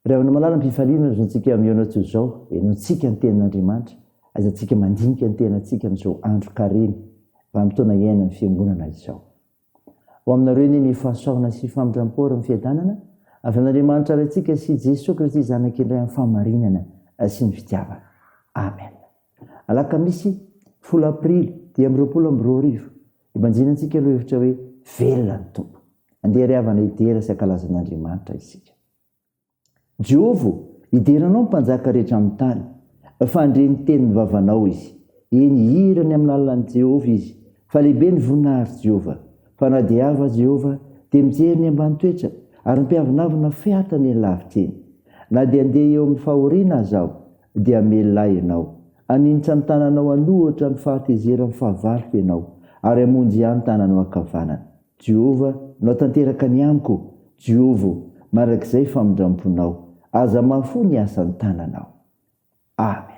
Rehefa malala mpifaliana zantsika mionatso zao enontsika ny tenin'Andriamanitra azantsika mandinika ny tenantsika amin'izao andro kareny vanim-potoana iaina ny fiangonana izao. Ho aminareo ny fahasoavana sy famindram-pora ny fiadanana avy amin'Andriamanitra rantsika sy Jesosy Kristy zanaka indray amin'ny fahamarinana sy ny fitiavana. Amen. Alakamisy 10 aprily 2022 ibanjinantsika aloha hevitra hoe velona ny tompo. Andeha riavana idera sy ankalazan'Andriamanitra isika. Jehovah, ideranao ny mpanjaka rehetra amin'ny tany, fandreny tenin'ny vavanao izy. Eny hirany amin'ny alalan'i Jehovah izy, fa lehibe ny voninahitra Jehovah. Fa na dia ava Jehovah dia mijery ny ambany toetra, ary ny mpiavonavina fiatany eny lavitra eny. Na dia andeha eo amin'ny fahoriana azaho, dia melilay ianao. Aninitra ny tananao anohatra ny fahatezera ny fahavaloko ianao, ary amonjy ihany tananao ankavanana. Jehovah, nao tanteraka ny amiko, Jehovah, marak'izay famindramponao. Aza mahafo ny asan'ny tananao. Amen.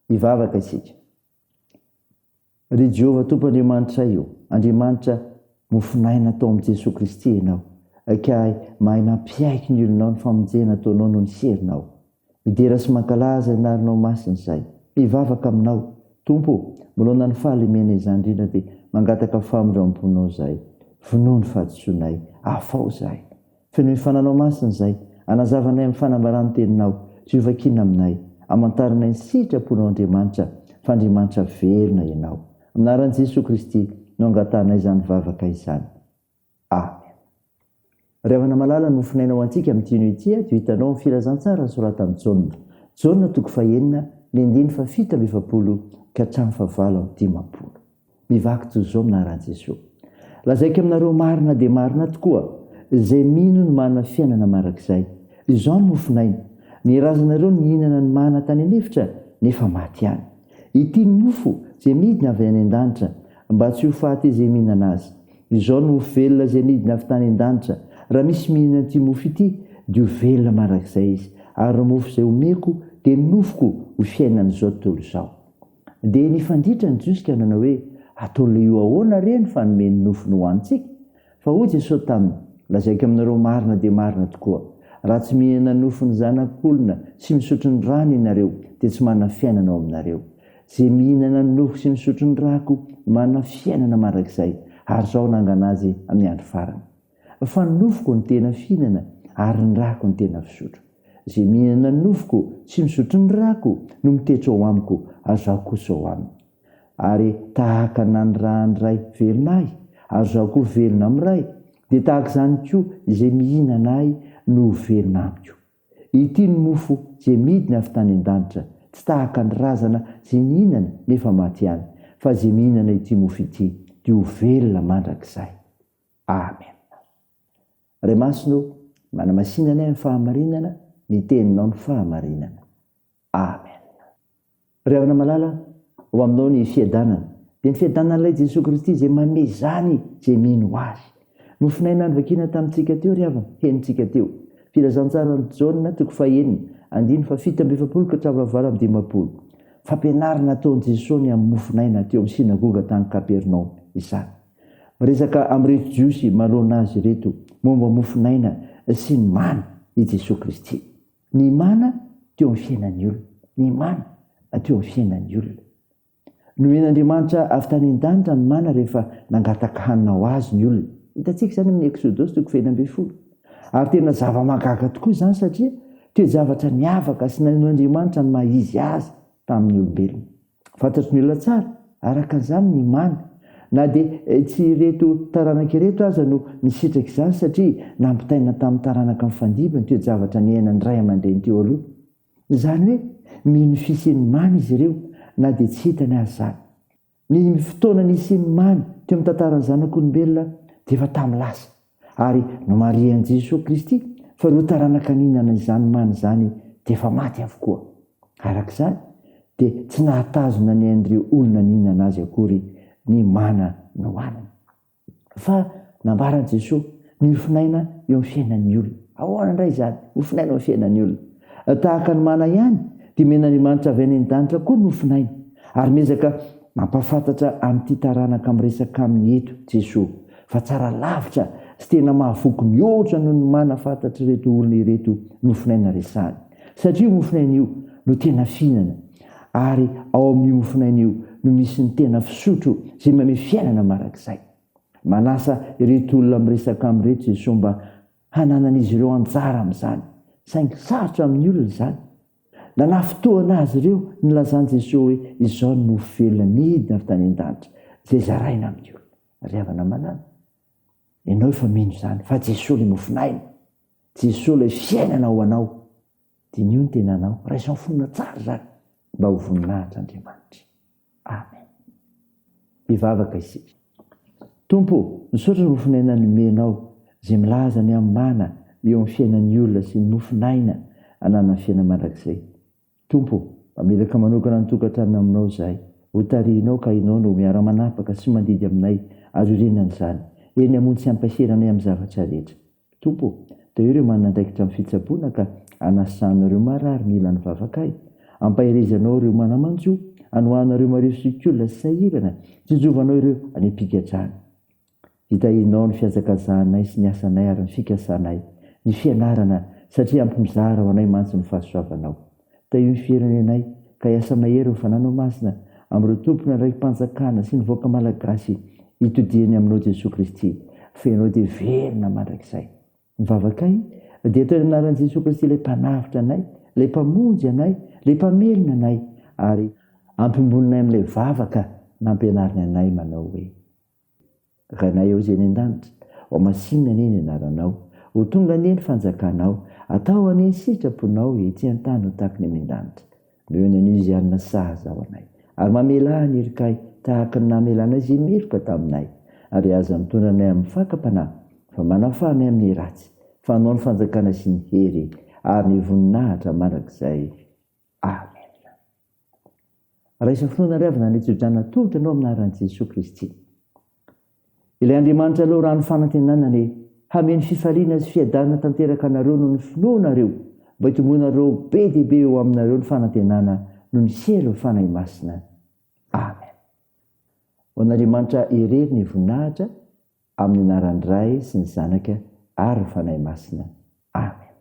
Ivavaka isika. Ry Jehovah Tompo Andriamanitra io, Andriamanitra mofinaina atao amin'i Jesosy Kristy ianao, ka mahay mampiaiky ny olonao ny famonjena ataonao noho ny serinao. Midera sy mankalaza inarinao masina izay. Mivavaka aminao, Tompo, molona ny fahalemena izany indrindra dia mangataka famindramponao izay. Vonoa ny fahadisoanay, afao izay. Feno mifananao masina izay, anazavanay amin'ny fanambarany teninao, sy hovakina aminay, amantaranay ny sitraponao Andriamanitra, fa Andriamanitra velona ianao. Aminaran'i Jesosy Kristy, no angatanay izany vavaka izany. Amen. Ravana malala no finainao antsika amin'ity ity dia hitanao amin'ny filazantsara sorata amin'ny Jaona. Jaona 9:7 ka hatramin'ny 9:10. Mivaky toy izao minaran'i Jesosy. Lazaiko aminareo marina dia marina tokoa, izay mino no manana fiainana marak'izay. Izao no mofinaina. Ny razanareo ny hihinana ny mana tany anefitra nefa maty ihany. Ity mofo izay midina avy any an-danitra mba tsy ho faty izay mihinana azy. Izao no mofo velona izay midina avy tany an-danitra. Raha misy mihinana ity mofo ity dia ho velona marak'izay izy. Ary ny mofo izay omeko dia nofoko ho fiainan'izao tontolo izao. Dia nifanditra ny Jiosy ka nanao hoe ataon'ilay io ahoana reny fa nomeny nofo no hoantsika. Fa hoy Jesosy taminy, lazaiko aminareo marina dia marina tokoa. Raha tsy mihinana nofo ny zanak'olona sy misotro ny rano ianareo dia tsy manana fiainana ao aminareo. Izay mihinana ny nofo sy misotro ny rako manana fiainana marak'izay, ary izao nangana azy amin'ny andro farany. Fa ny nofoko ny tena fihinana ary ny rako ny tena fisotro. Izay mihinana ny nofoko sy misotro ny rako no mitetra ao amiko, ary izaho kosa ao aminy. Ary tahaka na ny raha ny ray velona ahy, ary izaho koa velona amin'ny ray, dia tahaka izany koa izay mihinana ahy no velona amiko. Ity ny mofo izay midina avy tany an-danitra, tsy tahaka ny razana izay mihinana nefa maty ihany, fa izay mihinana ity mofo ity dia ho velona mandrakizay. Amen. Ray masino, manamasinana amin'ny fahamarinana, ny teninao ny fahamarinana. Amen. Ray havana malala, ho aminao ny fiadanana. Dia ny fiadanan'ilay Jesosy Kristy izay manome zany izay mino azy. Nofinaina ny vakina tamintsika teo ry havana, henitsika teo. Filazantsara ny Jaona 9:7 ka hatramin'ny 9:10. Fampianarana ataon'i Jesosy ny amin'ny mofinaina teo amin'ny sinagoga tany Kapernaum izany. Resaka amin'ireto Jiosy manoloana azy ireto momba mofinaina sy ny mana i Jesosy Kristy. Ny mana teo amin'ny fiainan'ny olona. Ny mana teo amin'ny fiainan'ny olona. Nomen'Andriamanitra avy tany an-danitra ny mana rehefa nangataka hanina ho azy ny olona. Hitantsika izany amin'ny Exodosy 20. Ary tena zava-mahagaga tokoa izany satria toe-javatra miavaka sy nainoandriamanitra ny mahizy azy tamin'ny olombelona. Fantatry ny olona tsara, araka an'izany ny mana. Na dia tsy ireto taranaka ireto aza no nisitraka izany satria nampitaina tamin'ny taranaka mifandimby ny toe-javatra ny ainan'ny ray aman-dreny teo aloha. Izany hoe mino fisian'ny mana izy ireo na dia tsy hitany azy izany. Ny fotoana nisian'ny mana teo amin'ny tantaran'ny zanak'olombelona dia efa tamin'ny lasa. Ary no marian'i Jesosy Kristy fa ireo taranaka ninana izany mana izany dia efa maty avokoa. Arak'izany dia tsy nahatazona ny ain'ireo olona ninana azy akory ny mana no hoaniny. Fa nambaran'i Jesosy ny mofinaina eo amin'ny fiainan'ny olona. Ahoana indray izany? Mofinaina eo amin'ny fiainan'ny olona. Tahaka ny mana ihany dia men'Andriamanitra avy any an-danitra koa ny mofinaina. Ary miezaka mampafantatra amin'ity taranaka miresaka amin'ny eto Jesosy. Fa tsara lavitra sy tena mahavoky mihoatra noho ny mana fantatra ireto olona ireto mofinaina resahany. Satria mofinaina io no tena fihinana. Ary ao amin'ny mofinaina io no misy ny tena fisotro izay manome fiainana marak'izay. Manasa ireto olona miresaka amin'ireto Jesosy mba hananan'izy ireo anjara amin'izany. Saingy sarotra amin'ny olona izany. Nanafotoana azy ireo nilazany Jesosy hoe izao no mofo velona midina avy tany an-danitra izay zaraina amin'ny olona. Ry havana malala, ianao efa mino izany fa Jesosy ilay mofinaina, Jesosy ilay fiainana ho anao, dia io ny tena anao. Raisan'ny fonina tsara izany mba ho voninahitra Andriamanitra. Amen. Hivavaka isika. Tompo, misaotra ny mofinaina nomenao izay milaza ny amin'ny mana eo amin'ny fiainan'ny olona sy ny mofinaina hanana fiainana mandrakizay. Tompo, mamelaka manokana ny tokantrano aminao izahay. Ho tarihinao ka ianao no miara-manapaka sy mandidy aminay azo irenana izany. Eny hamono sy hampaseranay amin'ny zavatra rehetra. Tompo, dia ireo manandraikitra amin'ny fitsaboana ka anasanareo marary mila ny vavakay. Ampahirezanao ireo manamanjo, anohanareo mareo sikolona sy sahirana, tsinjovanao ireo any am-pigadrana. Hitahinao ny fiazakazanay sy ny asanay ary ny fikasanay, ny fianarana satria ampimizara ho anay mantsy ny fahasoavanao. Tahio ny firenenay ka hiasa mahery ny fananao masina amin'ireo tompona raim-panjakana sy ny voaka malagasy hitodiany aminao Jesosy Kristy, fa ianao dia velona mandrakizay. Mivavakay dia atao ny anaran'i Jesosy Kristy ilay mpanavitra anay, ilay mpamonjy anay, ilay mpamelona anay, ary ampimbonanay amin'ilay vavaka nampianariny anay manao hoe ranay eo zay ny an-danitra ho masinina ny anaranao ho tonga ny fanjakanao atao any sitraponao ety an-tany ho tahaka ny amin-danitra mioana an'izy anina sahazao anay ary mamela ny erikay tahaka ny namelana izy miloka taminay ary aza mitondra anay amin'ny fakapanahy fa manafanay amin'ny ratsy fanao ny fanjakana sy ny hery ary ny voninahitra mandrakizay. Amen. Raha isan'ny finoana riavana ny tsodrana tongotra anao amin'ny anaran'i Jesosy Kristy. Ilay Andriamanitra aloha raha ny fanantenanany hameny fifaliana sy fiadanana tanteraka anareo no ny finoanareo mba hitomboanareo be diabe eo aminareo ny fanantenana no ny selo ny fanahy masina. Amen. Ho an'Andriamanitra irery ny voninahitra amin'ny anaran'ny Ray sy ny Zanaka ary ny fanahy masina. Amen.